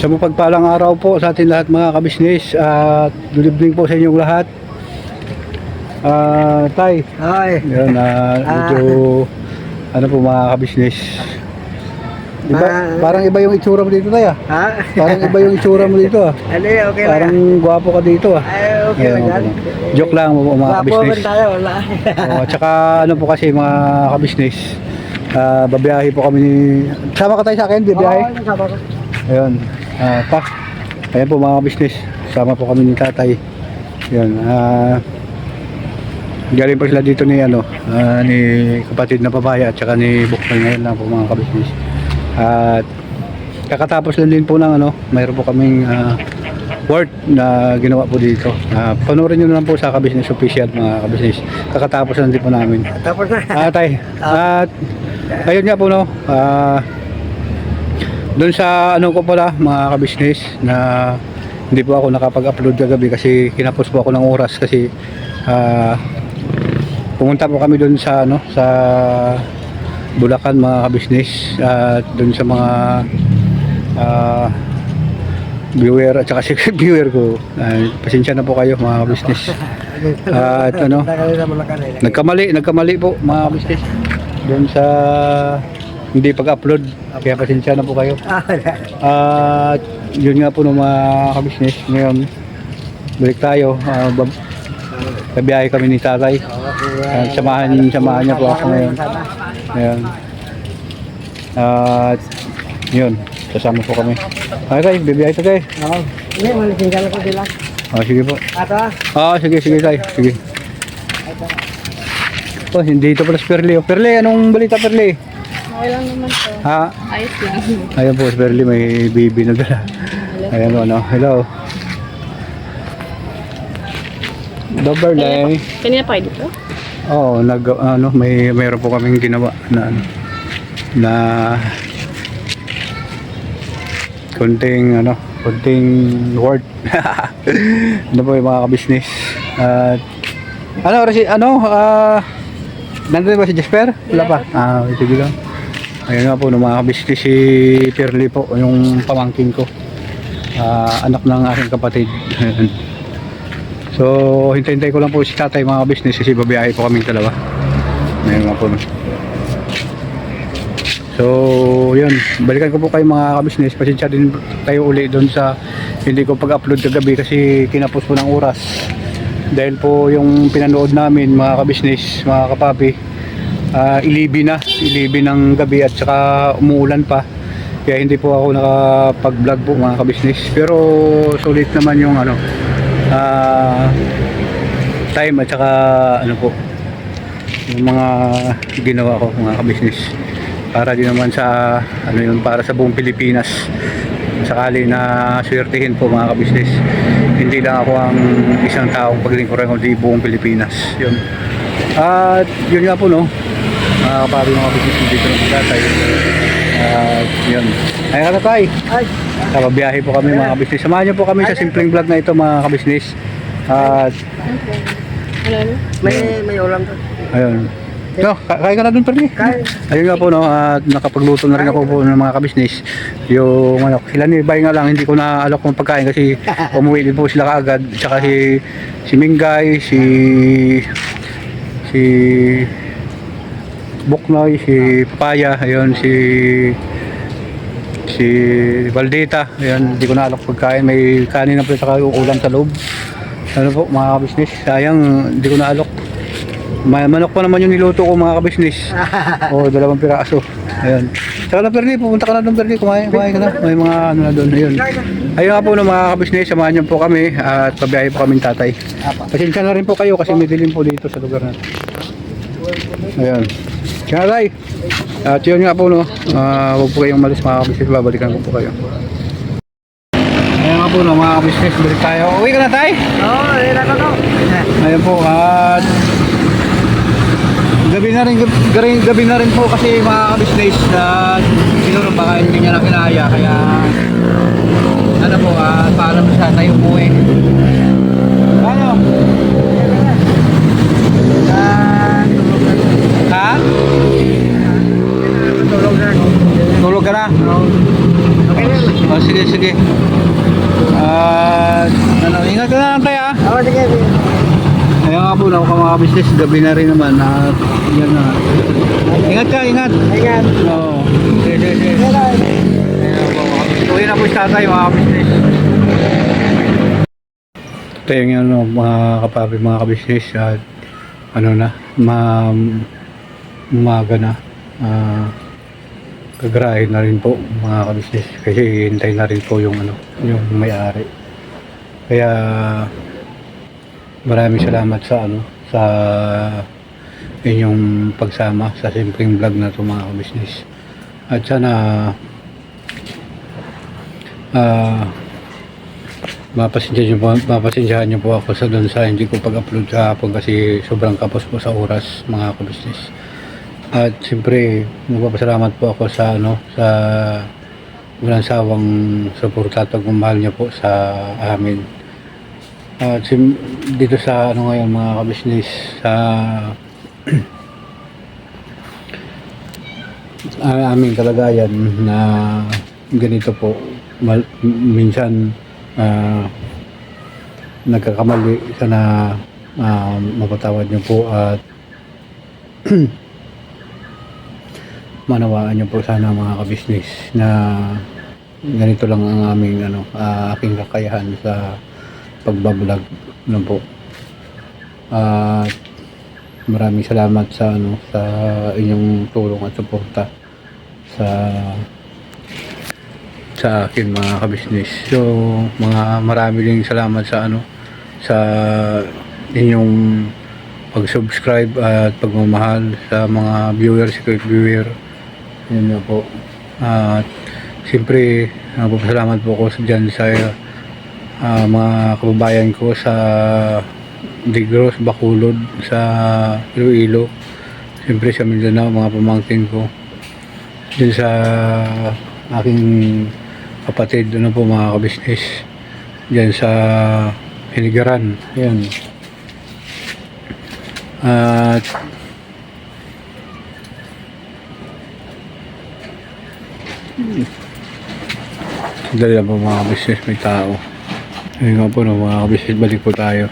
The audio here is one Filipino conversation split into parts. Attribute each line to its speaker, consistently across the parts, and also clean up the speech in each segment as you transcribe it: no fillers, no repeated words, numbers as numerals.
Speaker 1: Sa mapagpalang araw po sa ating lahat mga kabisnes at good evening po sa inyong lahat. Tay,
Speaker 2: Ay.
Speaker 1: yun, medyo ano po mga kabisnes. Parang iba yung itsura mo dito, Tay.
Speaker 2: Ha?
Speaker 1: Parang iba yung itsura mo dito.
Speaker 2: Ano okay lang.
Speaker 1: Parang gwapo ka dito.
Speaker 2: Ay, okay
Speaker 1: Ayun,
Speaker 2: lang yan.
Speaker 1: joke lang mga
Speaker 2: Wapo
Speaker 1: kabisnes.
Speaker 2: man tayo, wala.
Speaker 1: At saka ano po kasi mga kabisnes, babiyahe po kami ni... Sama ka tayo sa akin, babiyahe?
Speaker 2: Oo, nasama ko.
Speaker 1: Ayun, ayan po mga business, sama po kami ni tatay. Ayun, galing pa sila dito ni ni kapatid na papaya at saka ni Bukal ngayon lang po mga kabisnes. At kakatapos lang din po ng mayroon po kaming work na ginawa po dito. Panoorin nyo na lang po sa Kabisnes Official mga kabisnes. Kakatapos lang din po namin.
Speaker 2: Tapos na.
Speaker 1: Tay, at ayun nga po doon sa ko pala mga kabisnes na hindi po ako nakapag-upload kagabi kasi kinapos po ako ng oras kasi pumunta po kami doon sa sa Bulacan mga kabisnes at doon sa mga viewer at saka si viewer ko, pasensya na po kayo mga kabisnes. At nagkamali po mga kabisnes doon sa hindi pag-upload, kaya pasensya na po kayo. At yun nga po ng mga kabisnes, ngayon balik tayo, babiyahe kami ni tatay. Samahan niya po ako ngayon. Ayan. At yun, sasama po kami. Okay tayo, babiyahe tayo.
Speaker 2: Hindi, malisin ka lang ko sila.
Speaker 1: Sige po.
Speaker 2: Ato?
Speaker 1: Sige tayo, sige. Hindi ito pala si Perli. Perli, anong balita Perli?
Speaker 3: Okay lang naman po. Ayos lang.
Speaker 1: Ayan po, si Perli may baby na dala. Ayan po, hello. Doberlay.
Speaker 3: Kanina pa kayo dito?
Speaker 1: Oo, mayroon po kaming ginawa na konting word. Ano po yung mga kabisnes. At nandun ba si Jasper? Wala pa? Sige lang. Ayun nga po mga kabisnes, si Perli po, yung pamangkin ko. Anak ng aking kapatid. So, hintay ko lang po si tatay mga kabisnes kasi babiyahe po kaming dalawa. Ayun nga po. So, yun. Balikan ko po kayo mga kabisnes. Pasensya din tayo uli doon sa hindi ko pag-upload kagabi kasi kinapos po ng oras. Dahil po yung pinanood namin mga kabisnes, mga kapapi, 11 ng gabi at saka umuulan pa. Kaya hindi po ako nakapag-vlog po mga kabisnes. Pero sulit naman yung time at saka yung mga ginawa ko mga kabisnes. Para din naman sa para sa buong Pilipinas. Sakali na swertihin po mga kabisnes. Hindi lang ako ang isang taong paglingkuran kundi buong Pilipinas. Yun. At yun nga po mga kapari mga kabisnes dito ng tatay. Yun. Ay tatay. Biyahe po kami mga kabisnes. Samahan niyo po kami sa simpleng vlog na ito mga kabisnes. At
Speaker 2: may ulam to.
Speaker 1: ayun. Kain ka na dun Perli. Ayun nga po at nakapagluto na rin ako po ng mga kabisnes. Yung sila ni Bay nga lang hindi ko na alok ng pagkain kasi umuwi din po sila kaagad. Tsaka si Mingay, si Buknoy, si Papaya, ayun si Valdita, ayun hindi ko na alok pagkain. May kanin na po saka ulam sa loob. Ano po mga kabisnes, sayang hindi ko na alok. Manok pa naman yung niluto ko mga kabisnes. 2 piraso. Ayun. Saka na Perli, pupunta ka na doon Perli, kumain ka na. May mga na doon. Ayun. Ayun nga po mga kabisnes, samahan niyo po kami at pabiyahe po kaming tatay. Pasensya na rin po kayo kasi may dilim po dito sa lugar natin. Ayun. Kaya tay. At yun nga po huwag po kayong malis mga kabisnes, babalikan ko po kayo. Ayun nga po mga kabisnes, balik tayo. Uwi ka na tay?
Speaker 2: Oo, ayun na.
Speaker 1: Ayun po at gabi na rin po kasi mga kabisnes na siguro baka hindi niya na kinaya kaya paalam siya tayo umuwi. Ha? Tulog ka na?
Speaker 2: Okay.
Speaker 1: Sige nga po na ako mga business, gabi na rin naman at yan na. Ingat ka, ingat.
Speaker 2: Ayan.
Speaker 1: Oo. Sige. Uwi na po sa tatay mga business. Ito yung ano, mga kapapi, mga kabisnes at ano na, umaga na. Kagarahin na rin po mga kabisnes kasi hintay na rin po yung ano, yung may-ari. Kaya maraming salamat sa ano, sa inyong pagsama sa simpleng vlog na ito mga kabisnes. At sana mapasensyahan niyo po ako sa doon sa hindi ko pag-upload kahapon kasi sobrang kapos po sa oras mga kabisnes. At siyempre nagpapasalamat po ako sa ano, sa walang sawang suporta at pagmamahal niyo po sa amin. At dito sa ano ngayon mga kabisnes, sa aming kalagayan na ganito po, minsan nagkakamali, sana mapatawad niyo po at manawaan niyo po sana mga kabisnes na ganito lang ang aming ano, aking kakayahan sa pagbablog ano po. At maraming salamat sa ano, sa inyong tulong at suporta sa akin mga kabisnes. So marami ding salamat sa ano, sa inyong pag-subscribe at pagmamahal sa mga viewer, secret viewer. Yun na po. At siyempre nagpapasalamat po ako dyan sa mga kababayan ko sa Digros, Bacolod, sa Iloilo, siyempre sa Mindanao, mga pamangkin ko dyan sa aking kapatid, ano po mga kabisnes, dyan sa Hinigaran. Ayan. At dali lang po mga kabisnes, may tao. Ayun nga po no, mga kabisnes, balik po tayo.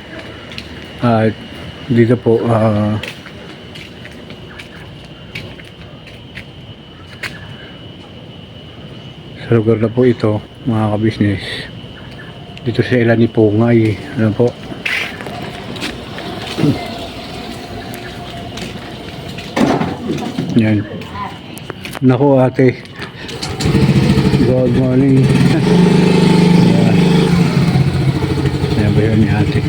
Speaker 1: At dito po sa lugar na po ito mga kabisnes, dito sa ilan ni Pungay, ano po, yan. Naku ate, good morning. Yan ba yun ni ate?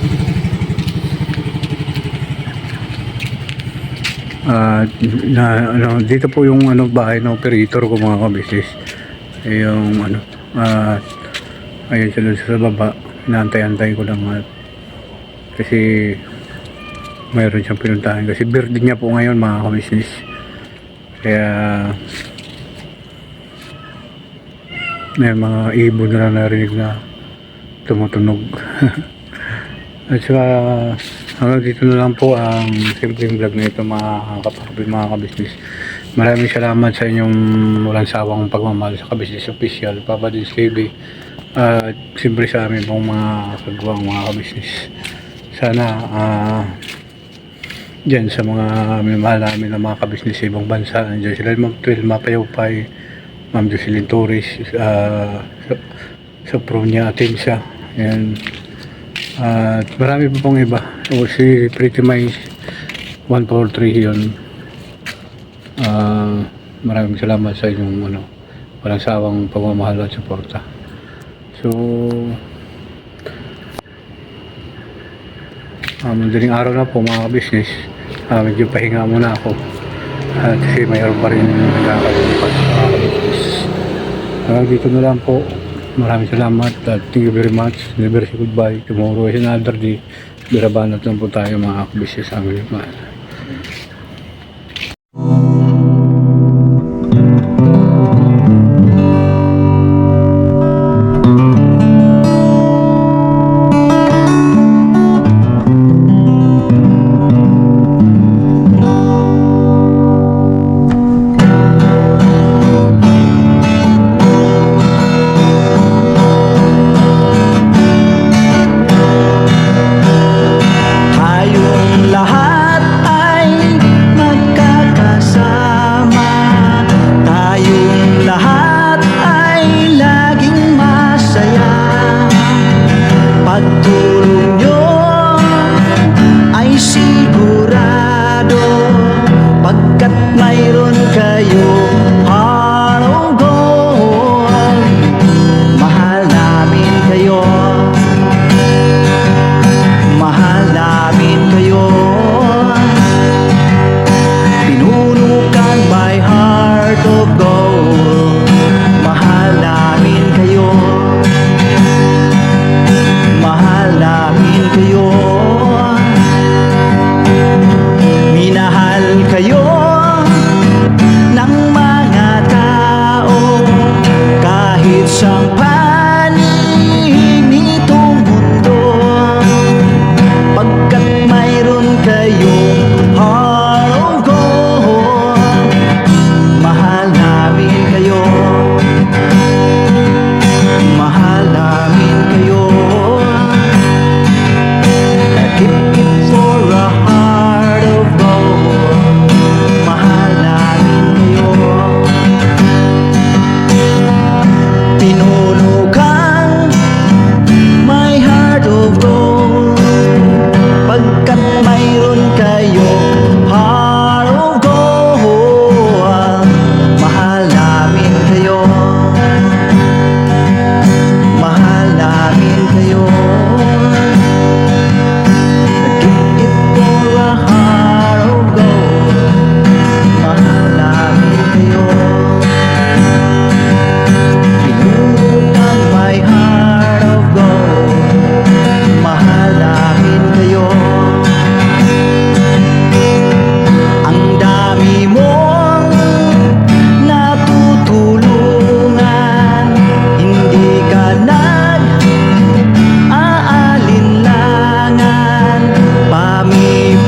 Speaker 1: Dito po yung ano, bahay ng operator ko mga kabisnes. Yung ano, ayun sila sa baba, inaantay-antay ko lang kasi mayroon siyang pinuntahan kasi birthday niya po ngayon mga kabisnes. Kaya may mga ibon na narinig na tumutunog. At saka hanggang dito na lang po ang simpleng vlog na ito mga kapatid, mga kabisnes. Maraming salamat sa inyong walang sawang pagmamahal sa Kabisnes Official, Papa Dins TV, at siyempre sa amin pong mga kagawang mga kabisnes. Sana dyan sa mga minamahal namin ng mga kabisnes sa ibang bansa, nandiyan sila Ma'am Twil Mapayupay, Ma'am Jocelyn Torres, sa Pronya Atensa, yan. At marami pa pong iba. O si Pretty Mice 143 yun. Maraming salamat sa inyong ano, walang sawang pagmamahal at suporta. So madaling araw na po mga kabisnes, medyo pahinga muna ako at kasi mayroon pa rin nakakalipas mga kabisnes. Dito na lang po. Maraming salamat at thank you very much. Never say goodbye. Tomorrow is another day. Birabanat lang po tayo mga kabisnes sa amin.
Speaker 4: Hay un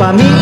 Speaker 4: pamilya.